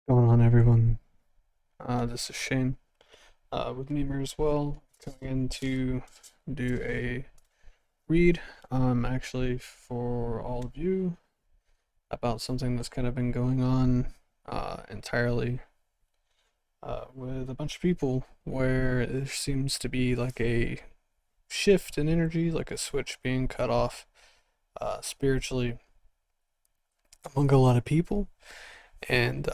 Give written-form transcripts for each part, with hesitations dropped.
Going on, everyone? This is Shane with mimirswell, coming in to do a read, actually for all of you about something that's kind of been going on entirely with a bunch of people, where there seems to be like a shift in energy, like a switch being cut off spiritually among a lot of people, and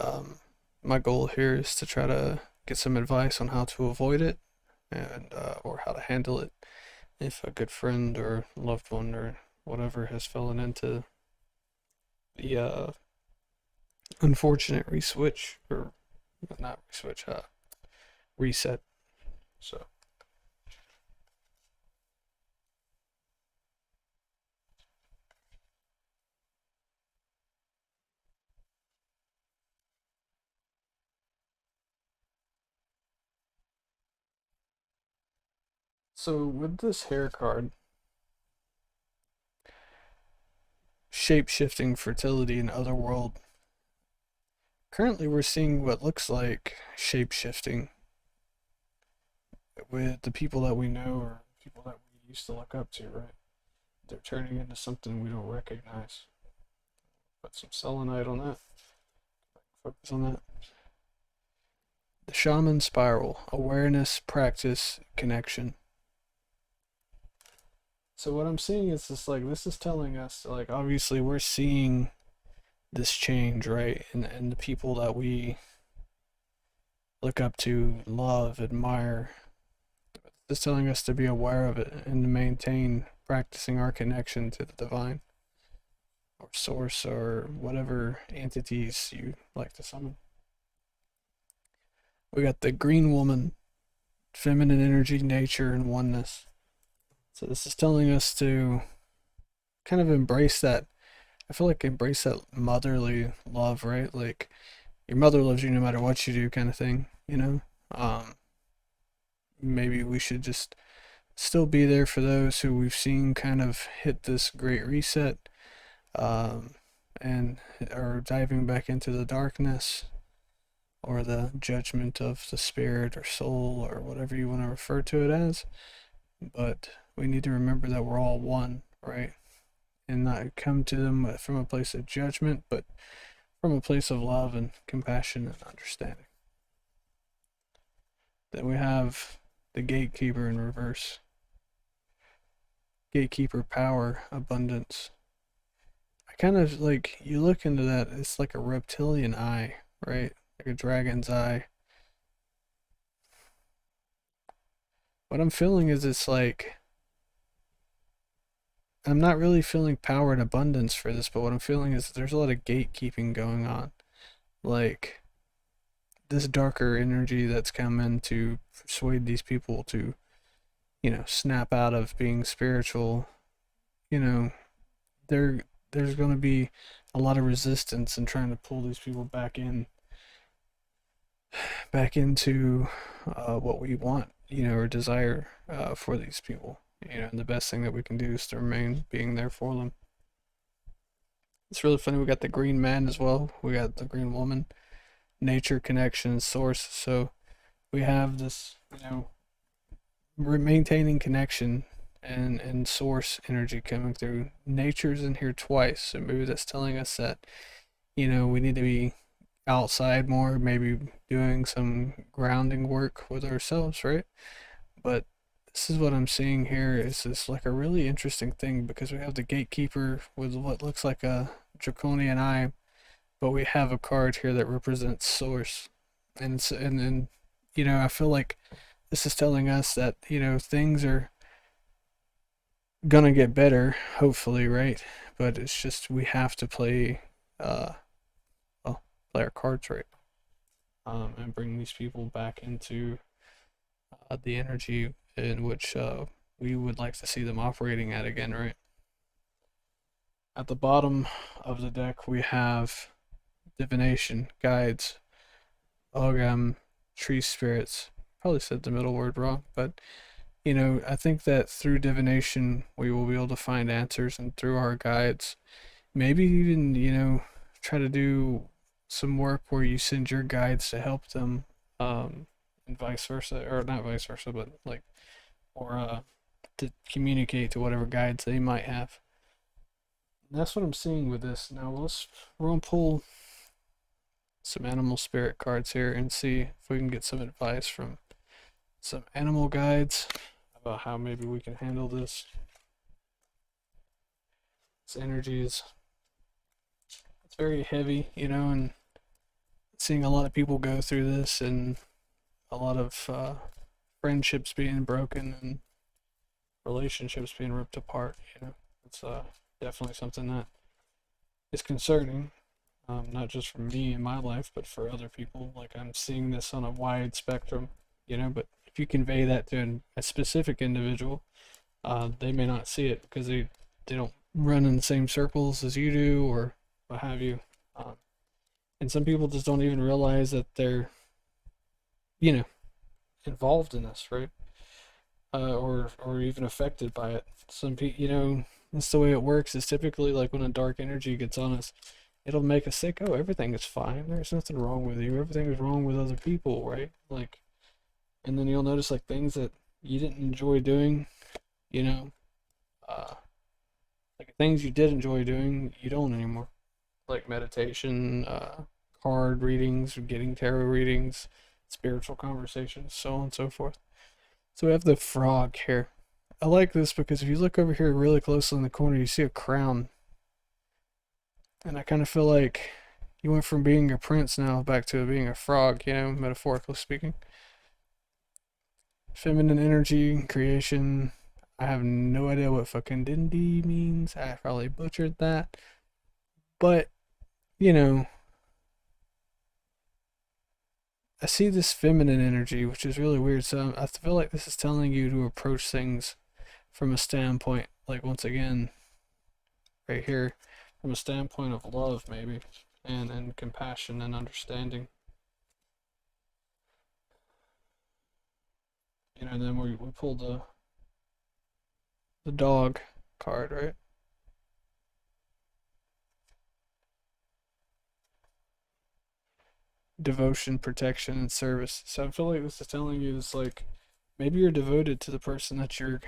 my goal here is to try to get some advice on how to avoid it and or how to handle it if a good friend or loved one or whatever has fallen into the unfortunate reswitch or not reswitch, reset. So, so with this hair card, shape shifting fertility in otherworld. Currently, we're seeing what looks like shape shifting with the people that we know or people that we used to look up to, right? They're turning into something we don't recognize. Put some selenite on that. Focus on that. The shaman spiral: awareness, practice, connection. So what I'm seeing is just like this is telling us like obviously we're seeing this change, right? And the people that we look up to, love, admire. It's telling us to be aware of it and to maintain practicing our connection to the divine or source or whatever entities you like to summon. We got the green woman, feminine energy, nature, and oneness. So this is telling us to kind of embrace that. I feel like embrace that motherly love, right? Like your mother loves you no matter what you do, kind of thing. Um, Maybe we should just still be there for those who we've seen kind of hit this great reset, um, and are diving back into the darkness or the judgment of the spirit or soul or whatever you want to refer to it as. But we need to remember that we're all one, right? And not come to them from a place of judgment, but from a place of love and compassion and understanding. Then we have the gatekeeper in reverse. Gatekeeper power, abundance. I kind of like you look into that, it's like a reptilian eye, right? Like a dragon's eye. What I'm feeling is it's like I'm not really feeling power and abundance for this, but what I'm feeling is there's a lot of gatekeeping going on. Like this darker energy that's come in to persuade these people to, snap out of being spiritual. You know, there's going to be a lot of resistance in trying to pull these people back into what we want, or desire for these people. And the best thing that we can do is to remain being there for them. It's really funny. We got the green man as well. We got the green woman, nature, connection, source. So we have this, maintaining connection and source energy coming through. Nature's in here twice, so maybe that's telling us that we need to be outside more, maybe doing some grounding work with ourselves, right? But this is what I'm seeing here is this like a really interesting thing because we have the gatekeeper with what looks like a draconian eye, but we have a card here that represents source. And I feel like this is telling us that, things are gonna get better, hopefully, right? But it's just we have to uh play our cards right. And bring these people back into the energy in which we would like to see them operating at again, right? At the bottom of the deck, we have divination, guides, ogam, tree spirits. Probably said the middle word wrong, but I think that through divination, we will be able to find answers, and through our guides, maybe even, try to do some work where you send your guides to help them, and vice versa, or not vice versa, but like, or to communicate to whatever guides they might have. And that's what I'm seeing with this. Now we're gonna pull some animal spirit cards here and see if we can get some advice from some animal guides about how maybe we can handle this. This energy is, it's very heavy, and seeing a lot of people go through this, and a lot of friendships being broken and relationships being ripped apart. It's definitely something that is concerning, not just for me in my life, but for other people. Like, I'm seeing this on a wide spectrum, but if you convey that to a specific individual, they may not see it because they don't run in the same circles as you do, or what have you. And some people just don't even realize that they're, you know, involved in this, right? Or even affected by it. Some people, that's the way it works. Is typically like when a dark energy gets on us, it'll make us think, oh, everything is fine. There's nothing wrong with you. Everything is wrong with other people, right? Like, and then you'll notice like things that you didn't enjoy doing, you know, uh, like things you did enjoy doing, you don't anymore. Like meditation, card readings, getting tarot readings, spiritual conversations, so on and so forth. So we have the frog here. I like this because if you look over here really closely in the corner, you see a crown. And I kind of feel like you went from being a prince now back to being a frog, metaphorically speaking. Feminine energy, creation. I have no idea what fucking Dindi means. I probably butchered that. But, you know, I see this feminine energy, which is really weird. So I feel like this is telling you to approach things from a standpoint, like once again, right here, from a standpoint of love, maybe, and compassion and understanding. And then we pulled the dog card, right? Devotion, protection, and service. So I feel like this is telling you is like maybe you're devoted to the person that you're,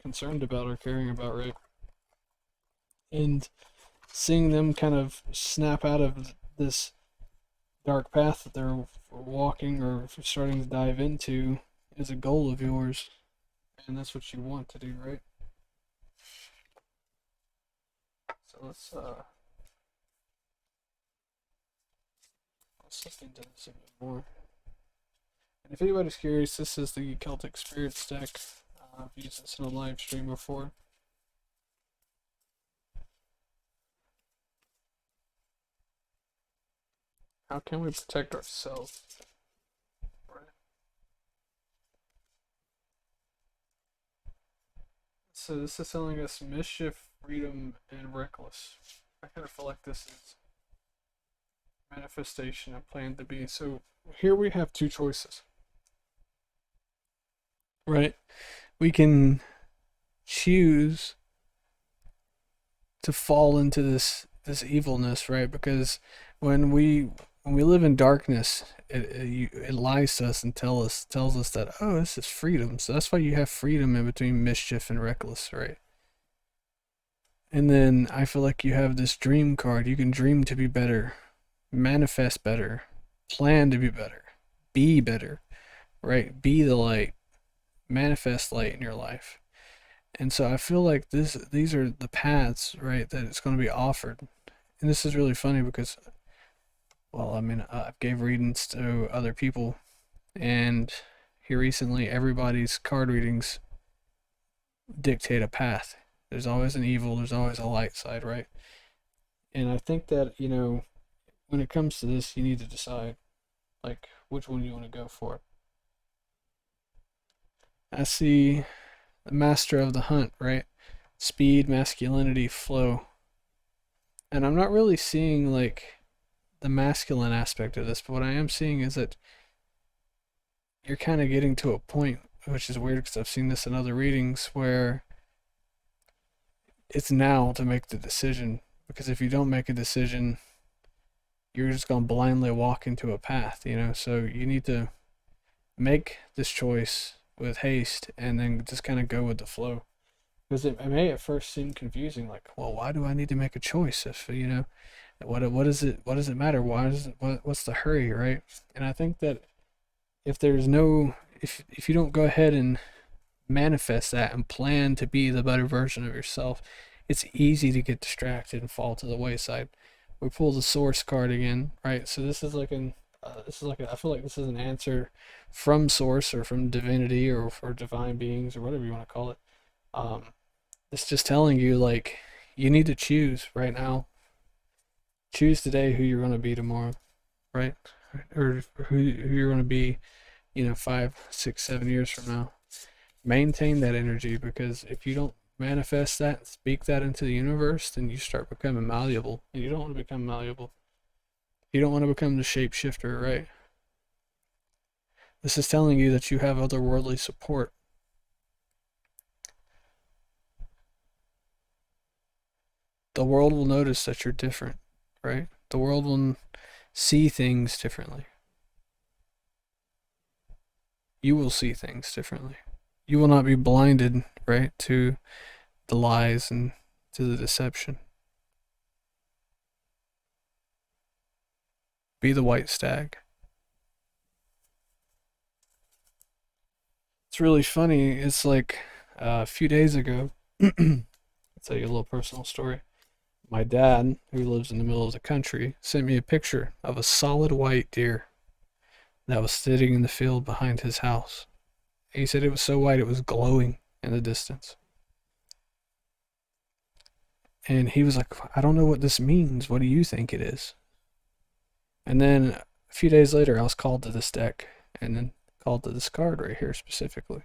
concerned about or caring about, right? And seeing them kind of snap out of this dark path that they're walking or starting to dive into is a goal of yours, and that's what you want to do, right? So let's look into this a bit more. And if anybody's curious, this is the Celtic Spirits deck. I've used this in a live stream before. How can we protect ourselves? So this is telling us mischief, freedom, and reckless. I kind of feel like this is manifestation of plan to be. So here we have two choices, right? We can choose to fall into this evilness, right? Because when we live in darkness, it lies to us and tells us that, oh, this is freedom. So that's why you have freedom in between mischief and reckless, right? And then I feel like you have this dream card. You can dream to be better, manifest better, plan to be better, right? Be the light, manifest light in your life. And so I feel like these are the paths, right, that it's going to be offered. And this is really funny because, well, I mean, I've gave readings to other people, and here recently, everybody's card readings dictate a path. There's always an evil, there's always a light side, right? And I think that, when it comes to this, you need to decide, like, which one you want to go for. I see the master of the hunt, right? Speed, masculinity, flow. And I'm not really seeing, like, the masculine aspect of this, but what I am seeing is that you're kind of getting to a point, which is weird because I've seen this in other readings, where it's now to make the decision. Because if you don't make a decision, you're just going to blindly walk into a path, you know? So you need to make this choice with haste and then just kind of go with the flow. Because it may at first seem confusing, like, well, why do I need to make a choice if, you know, what does it matter? Why is it, what's the hurry, right? And I think that if there's no, if you don't go ahead and manifest that and plan to be the better version of yourself, it's easy to get distracted and fall to the wayside. We pull the source card again, right? So I feel like this is an answer from source or from divinity or divine beings or whatever you want to call it. Um, it's just telling you like you need to choose right now. Choose today who you're going to be tomorrow, right? Or who you're going to be, you know, 5, 6, 7 years from now. Maintain that energy, because if you don't manifest that and speak that into the universe, then you start becoming malleable, and you don't want to become malleable. You don't want to become the shapeshifter, right? This is telling you that you have otherworldly support. The world will notice that you're different, right? The world will see things differently. You will see things differently. You will not be blinded, right, to the lies and to the deception. Be the white stag. It's really funny. It's like a few days ago, I'll tell you a little personal story. My dad, who lives in the middle of the country, sent me a picture of a solid white deer that was sitting in the field behind his house. He said it was so white it was glowing in the distance. And he was like, I don't know what this means. What do you think it is? And then a few days later, I was called to this deck and then called to this card right here specifically.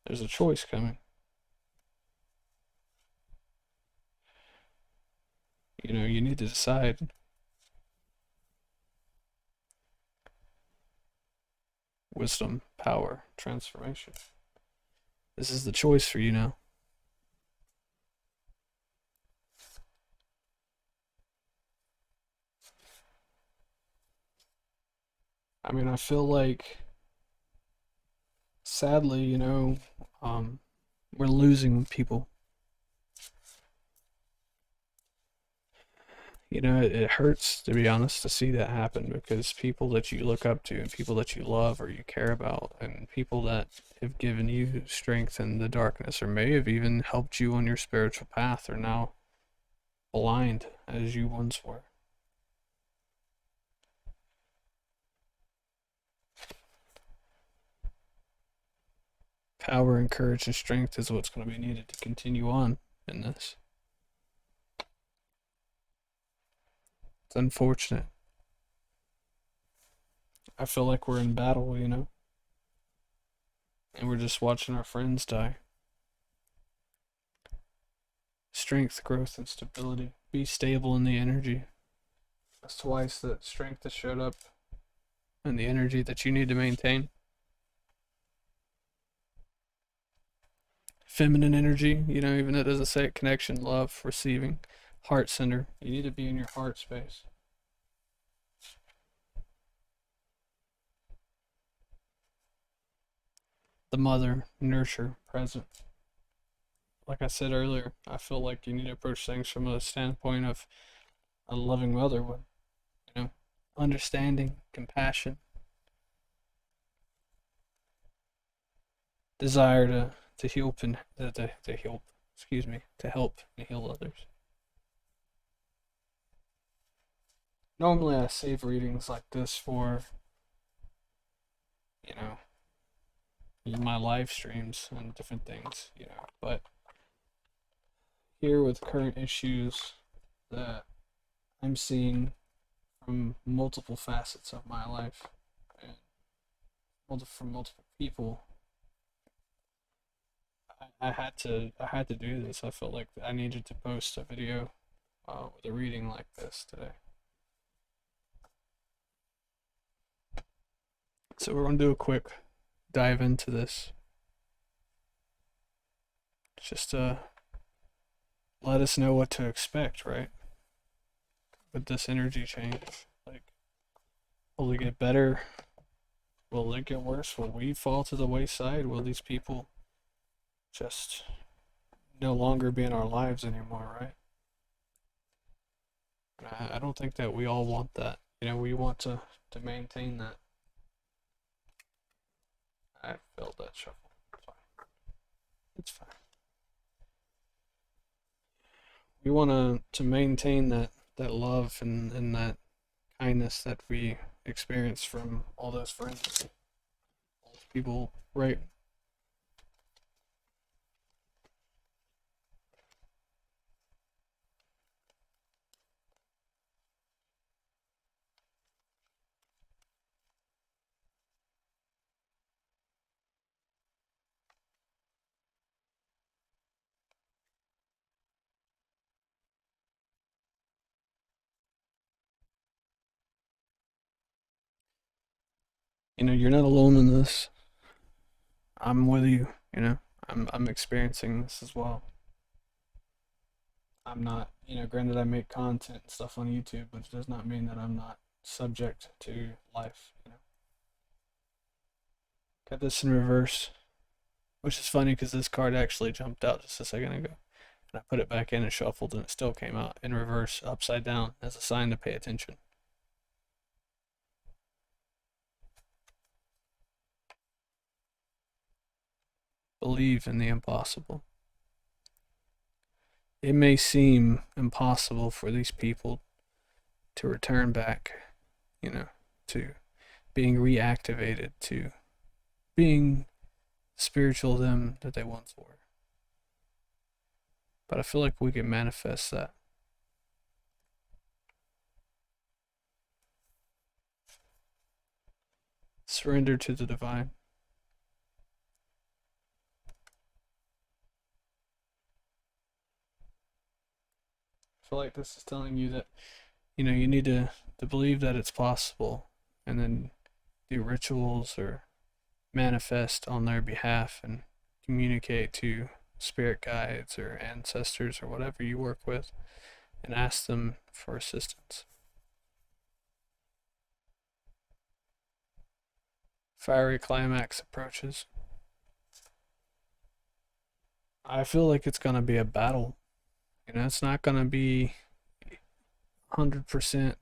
There's a choice coming. You know, you need to decide. Wisdom, power, transformation. This is the choice for you now. I mean, I feel like, sadly, you know, um, we're losing people. You know, it hurts, to be honest, to see that happen, because people that you look up to and people that you love or you care about and people that have given you strength in the darkness or may have even helped you on your spiritual path are now blind as you once were. Power and courage and strength is what's going to be needed to continue on in this. It's unfortunate. I feel like we're in battle, you know, and we're just watching our friends die. Strength, growth, and stability. Be stable in the energy. That's twice that strength has showed up and the energy that you need to maintain. Feminine energy, you know, even though it doesn't say it, connection, love, receiving, heart center. You need to be in your heart space. The mother, nurture, present. Like I said earlier, I feel like you need to approach things from a standpoint of a loving mother would, you know, understanding, compassion, desire to help and to help, excuse me, to help and heal others. Normally, I save readings like this for, you know, my live streams and different things, you know, but here with current issues that I'm seeing from multiple facets of my life and from multiple people, I had to do this. I felt like I needed to post a video with a reading like this today. So we're gonna do a quick dive into this. Just let us know what to expect, right? With this energy change. Like, will it get better? Will it get worse? Will we fall to the wayside? Will these people just no longer be in our lives anymore, right? I don't think that we all want that. You know, we want to maintain that. I failed that shuffle. It's fine. It's fine. We want to maintain that love and that kindness that we experience from all those friends, all those people, right? You know, you're not alone in this. I'm with you. You know, I'm experiencing this as well. I'm not, you know, granted I make content and stuff on YouTube, but it does not mean that I'm not subject to life. You know, got this in reverse, which is funny because this card actually jumped out just a second ago, and I put it back in and shuffled, and it still came out in reverse, upside down, as a sign to pay attention. Believe in the impossible. It may seem impossible for these people to return back, you know, to being reactivated, to being spiritual them that they once were. But I feel like we can manifest that. Surrender to the divine. I feel like this is telling you that, you know, you need to believe that it's possible and then do rituals or manifest on their behalf and communicate to spirit guides or ancestors or whatever you work with and ask them for assistance. Fiery climax approaches. I feel like it's going to be a battle. You know, it's not going to be 100%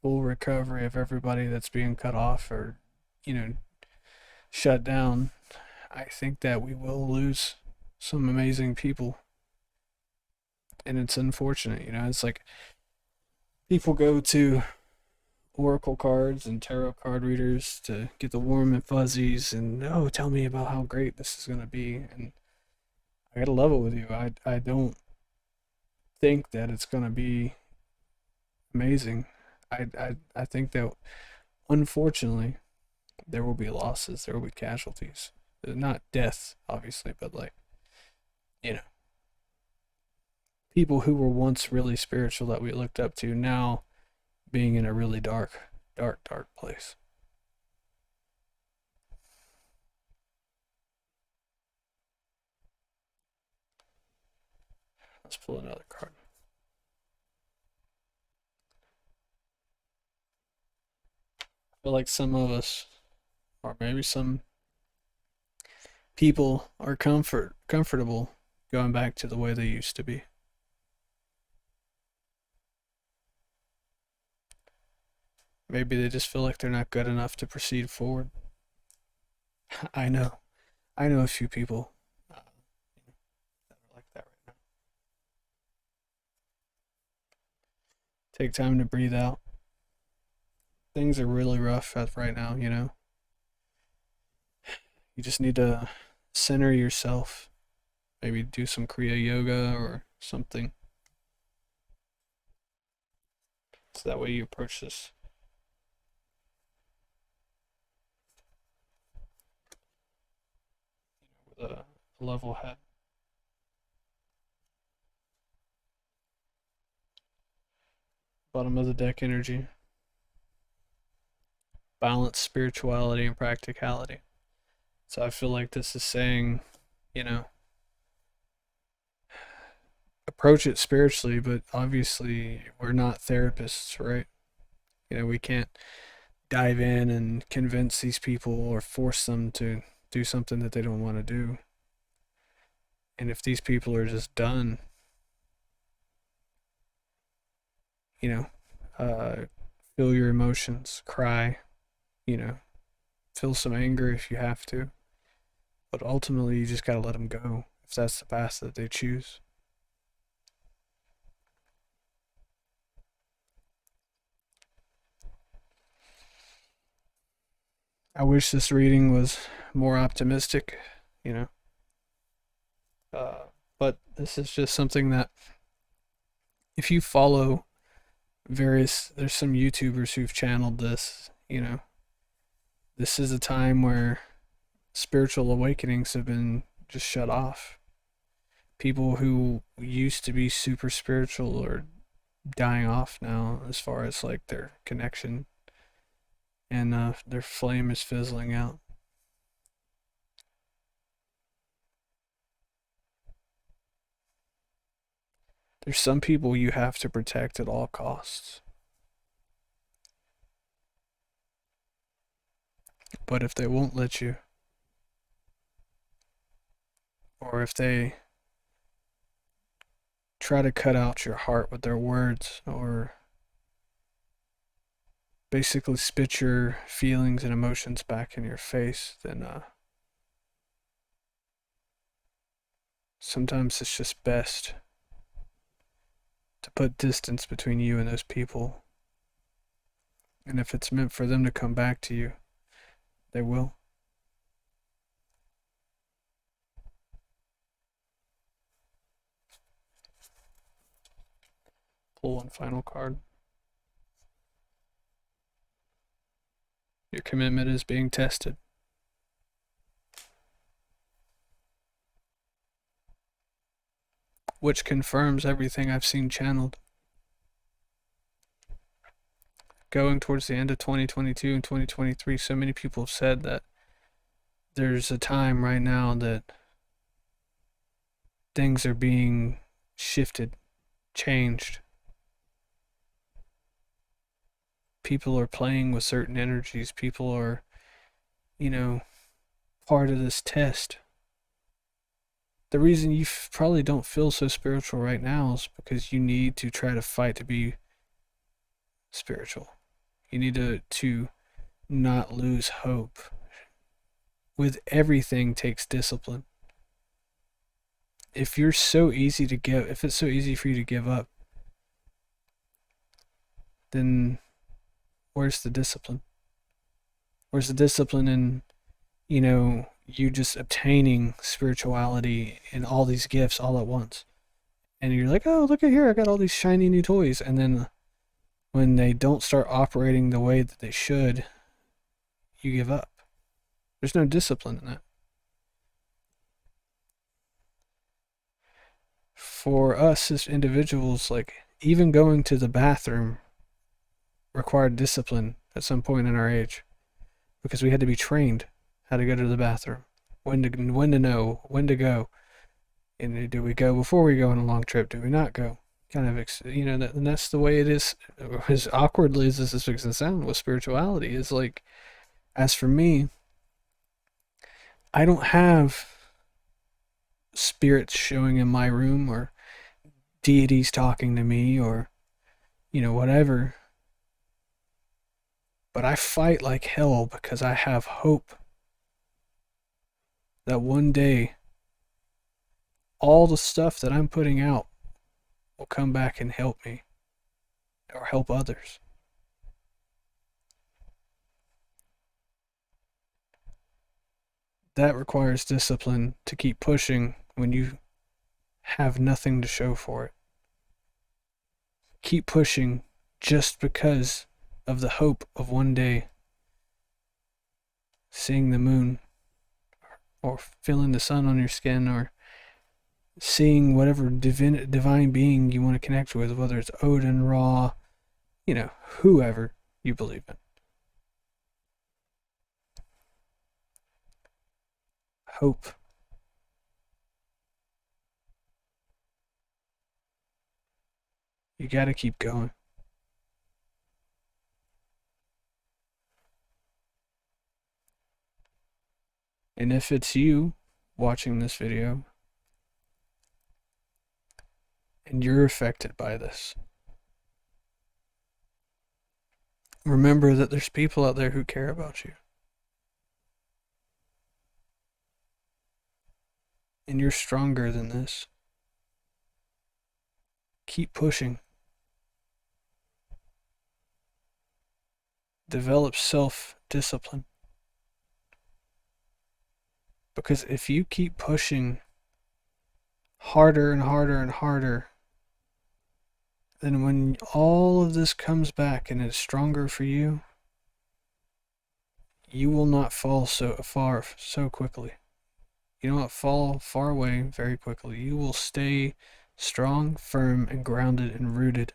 full recovery of everybody that's being cut off or, you know, shut down. I think that we will lose some amazing people. And it's unfortunate, you know, it's like people go to oracle cards and tarot card readers to get the warm and fuzzies and, oh, tell me about how great this is going to be. And I got to level with you. I don't think that it's going to be amazing. I think that unfortunately there will be losses, there will be casualties. Not death, obviously, but like, you know, people who were once really spiritual that we looked up to now being in a really dark place. Let's pull another card. I feel like some of us, or maybe some people, are comfortable going back to the way they used to be. Maybe they just feel like they're not good enough to proceed forward. I know. I know a few people that are like that right now. Take time to breathe out. Things are really rough right now, you know. You just need to center yourself. Maybe do some Kriya yoga or something. So that way you approach this with a level head. Bottom of the deck energy. Balance spirituality and practicality. So I feel like this is saying, you know, approach it spiritually, but obviously we're not therapists, right? We can't dive in and convince these people or force them to do something that they don't want to do. And if these people are just done, you know, feel your emotions, cry, you know, feel some anger if you have to. But ultimately, you just got to let them go if that's the path that they choose. I wish this reading was more optimistic, you know. But this is just something that if you follow there's some YouTubers who've channeled this, this is a time where spiritual awakenings have been just shut off. People who used to be super spiritual are dying off now as far as like their connection, and their flame is fizzling out. There's some people you have to protect at all costs. But if they won't let you, or if they try to cut out your heart with their words, or basically spit your feelings and emotions back in your face, then sometimes it's just best to put distance between you and those people. And if it's meant for them to come back to you, they will. Pull one final card. Your commitment is being tested. Which confirms everything I've seen channeled. Going towards the end of 2022 and 2023, so many people have said that there's a time right now that things are being shifted, changed. People are playing with certain energies. People are, part of this test. The reason you probably don't feel so spiritual right now is because you need to try to fight to be spiritual. You need to not lose hope. With everything takes discipline. If it's so easy for you to give up, then where's the discipline? Where's the discipline in, you just obtaining spirituality and all these gifts all at once? And you're like, oh, look at here, I got all these shiny new toys. And then when they don't start operating the way that they should, you give up. There's no discipline in that. For us as individuals, like even going to the bathroom required discipline at some point in our age because we had to be trained how to go to the bathroom, when to know when to go, and do we go before we go on a long trip? Do we not go? Kind of, and that's the way it is. As awkwardly as this is fixing to sound with spirituality, is like, as for me, I don't have spirits showing in my room or deities talking to me or whatever, but I fight like hell because I have hope that one day all the stuff that I'm putting out will come back and help me or help others. That requires discipline to keep pushing when you have nothing to show for it. Keep pushing just because of the hope of one day seeing the moon or feeling the sun on your skin or seeing whatever divine being you want to connect with, whether it's Odin, Ra, whoever you believe in. Hope. You gotta keep going. And if it's you watching this video and you're affected by this, remember that there's people out there who care about you. And you're stronger than this. Keep pushing. Develop self-discipline. Because if you keep pushing harder and harder and harder, then when all of this comes back and it's stronger for you, you will not fall so far so quickly. You will not fall far away very quickly. You will stay strong, firm, and grounded and rooted.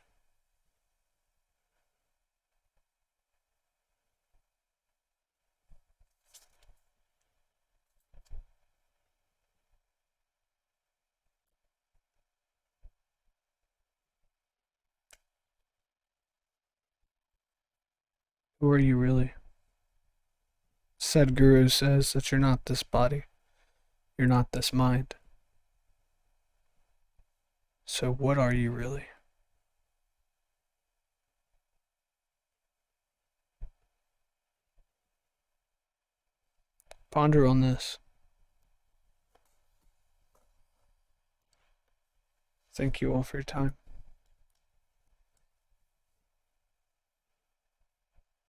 Who are you really? Sadhguru says that you're not this body. You're not this mind. So what are you really? Ponder on this. Thank you all for your time.